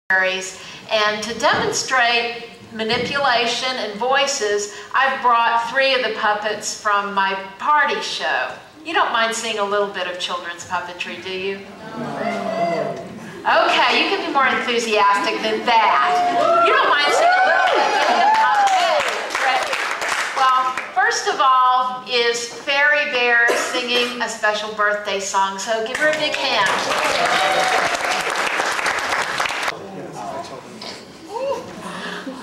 And to demonstrate manipulation and voices, I've brought 3 of the puppets from my party show. You don't mind seeing a little bit of children's puppetry, do you? Okay, you can be more enthusiastic than that. You don't mind seeing a little bit, do you? Okay, great. Well, first of all is Fairy Bear singing a special birthday song, so give her a big hand.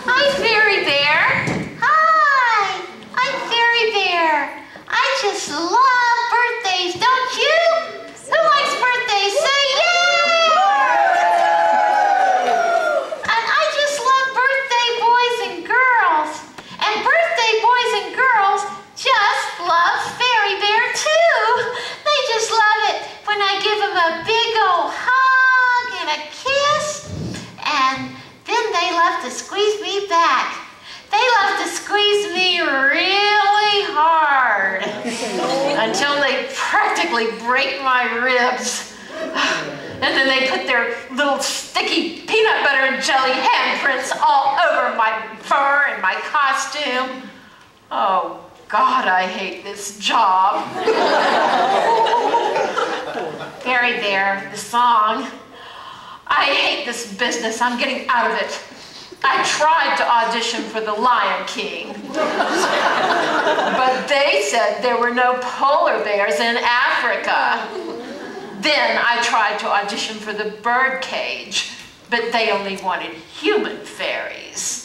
Hi, Fairy Bear. Hi, I'm Fairy Bear. I just love birthdays, don't you? Who likes birthdays? Say yeah! And I just love birthday boys and girls. And birthday boys and girls just love Fairy Bear too. They just love it when I give them a big old hug and a kiss. And then they love to squeeze me back. They love to squeeze me really hard until they practically break my ribs. And then they put their little sticky peanut butter and jelly handprints all over my fur and my costume. Oh, God, I hate this job. Fairy Bear, the song. I hate this business. I'm getting out of it. I tried to audition for the Lion King, but they said there were no polar bears in Africa. Then I tried to audition for the Birdcage, but they only wanted human fairies.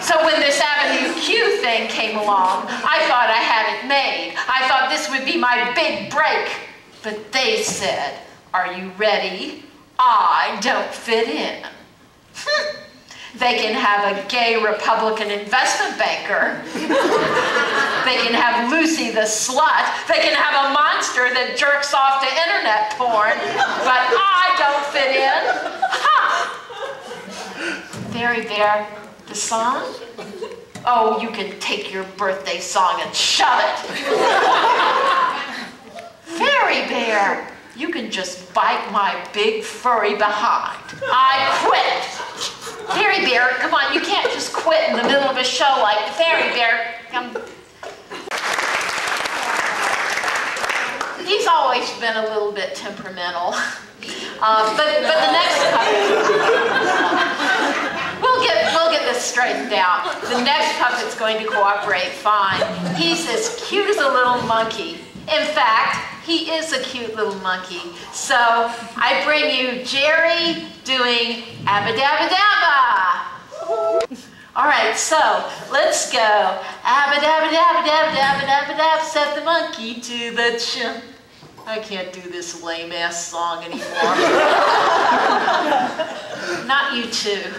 So when this Avenue Q thing came along, I thought I had it made. I thought this would be my big break, but they said, "Are you ready? I don't fit in." They can have a gay Republican investment banker. They can have Lucy the slut. They can have a monster that jerks off to internet porn. But I don't fit in. Ha! Fairy Bear, the song? Oh, you can take your birthday song and shove it. Fairy Bear, you can just bite my big furry behind. I quit. Fairy Bear, come on, you can't just quit in the middle of a show like the Fairy Bear. Come. He's always been a little bit temperamental. But the next puppet, we'll get this straightened out. The next puppet's going to cooperate fine. He's as cute as a little monkey. In fact, he is a cute little monkey. So I bring you Jerry doing Abba Dabba Dabba. All right, so let's go. Abba Dabba Dabba Dabba Dabba Dabba Dabba, set the monkey to the chin. I can't do this lame ass song anymore. Not you two.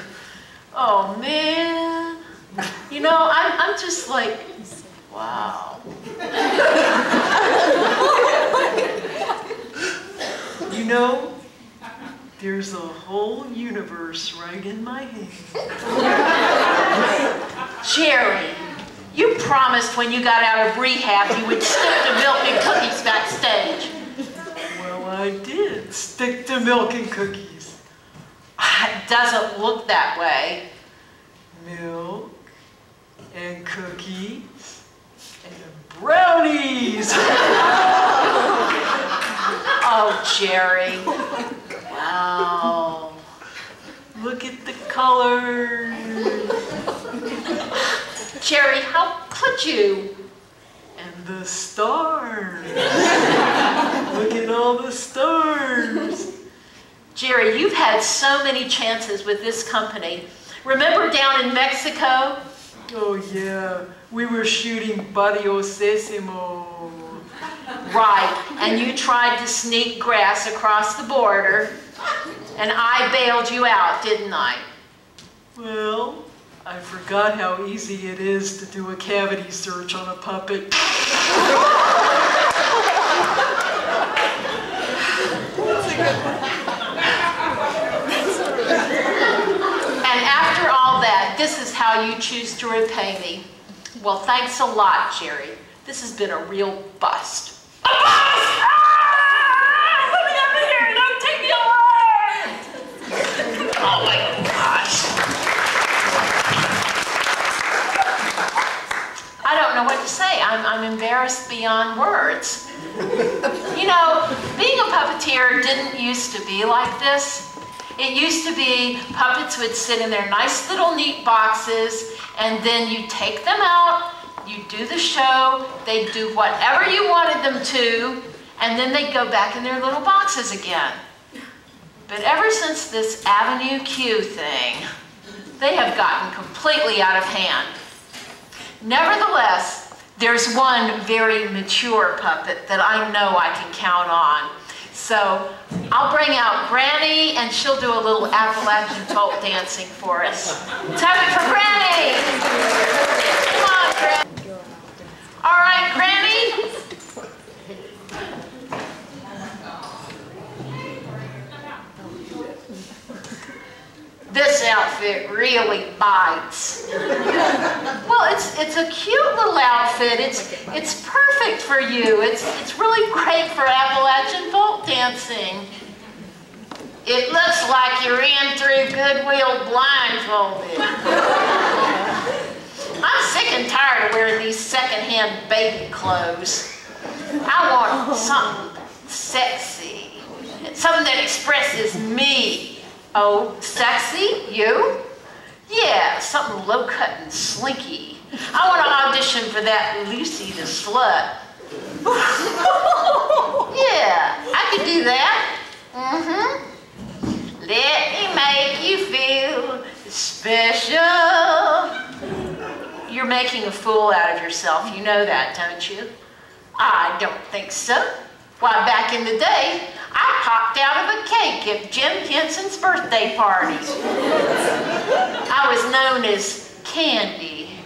Oh man. You know, I'm just like, wow. You know, there's a whole universe right in my head. Jerry, you promised when you got out of rehab you would stick to milk and cookies backstage. Well, I did stick to milk and cookies. It doesn't look that way. Milk and cookies and brownies. Oh, Jerry. Wow. Look at the colors. Jerry, how could you? And the stars. Look at all the stars. Jerry, you've had so many chances with this company. Remember down in Mexico? Oh, yeah. We were shooting Barrio Sésamo. Right, and you tried to sneak grass across the border, and I bailed you out, didn't I? Well, I forgot how easy it is to do a cavity search on a puppet. And after all that, this is how you choose to repay me. Well, thanks a lot, Jerry. This has been a real bust. A bust! Ah! Let me out of here! Don't take me alive! to say, I'm embarrassed beyond words. You know, being a puppeteer didn't used to be like this. It used to be puppets would sit in their nice little neat boxes, and then you take them out, you do the show, they do whatever you wanted them to, and then they go back in their little boxes again. But ever since this Avenue Q thing, they have gotten completely out of hand. Nevertheless, there's one very mature puppet that I know I can count on. So I'll bring out Granny, and she'll do a little Appalachian folk dancing for us. Tap it for Granny! Come on, Granny. All right, Granny. This outfit really bites. Well, it's a cute little outfit. It's perfect for you. It's really great for Appalachian folk dancing. It looks like you ran through Goodwill blindfolded. I'm sick and tired of wearing these secondhand baby clothes. I want something sexy, something that expresses me. Oh, sexy? You? Yeah, something low-cut and slinky. I want to audition for that Lucy the Slut. Yeah, I could do that. Let me make you feel special. You're making a fool out of yourself. You know that, don't you? I don't think so. Why, back in the day, I popped out of a cake at Jim Henson's birthday party. I was known as Candy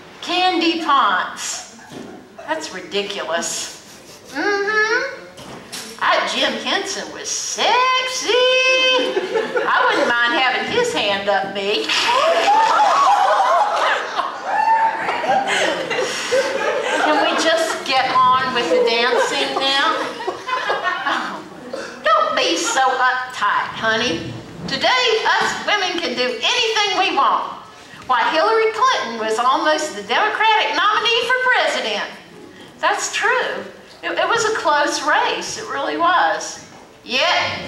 Ponce. That's ridiculous. Jim Henson was sexy. I wouldn't mind having his hand up me. Can we just get on with the dancing now? Don't be so uptight, honey. Today, us women can do anything we want. Why, Hillary Clinton was almost the Democratic nominee for president. That's true. It was a close race. It really was. Yet,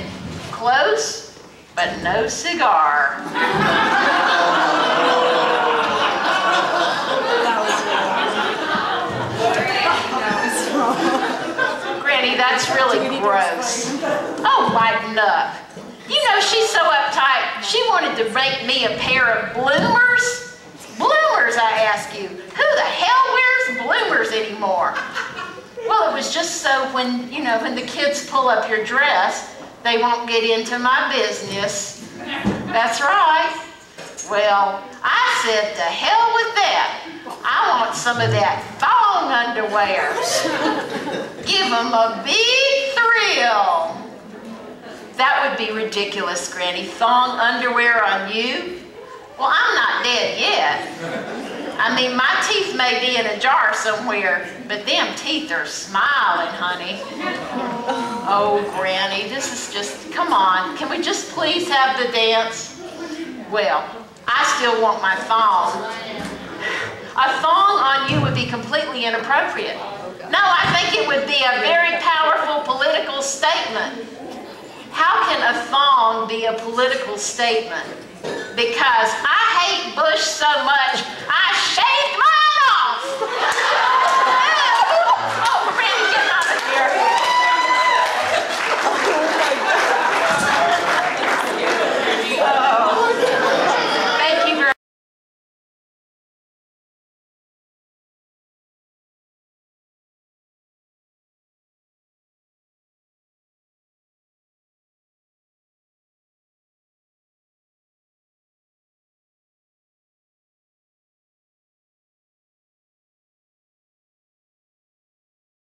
close, but no cigar. Granny, that's really gross. Oh, lighten up. You know, she's so uptight, she wanted to make me a pair of bloomers. Bloomers, I ask you. Who the hell wears bloomers anymore? Well, it was just so when, you know, when the kids pull up your dress, they won't get into my business. That's right. Well, I said to hell with that. I want some of that thong underwear. Give them a big thrill. That would be ridiculous, Granny. Thong underwear on you? Well, I'm not dead yet. I mean, my teeth may be in a jar somewhere, but them teeth are smiling, honey. Oh, Granny, this is just, come on. Can we just please have the dance? Well, I still want my thong. A thong on you would be completely inappropriate. No, I think it would be a very powerful political statement. How can a thong be a political statement? Because I hate Bush so much, I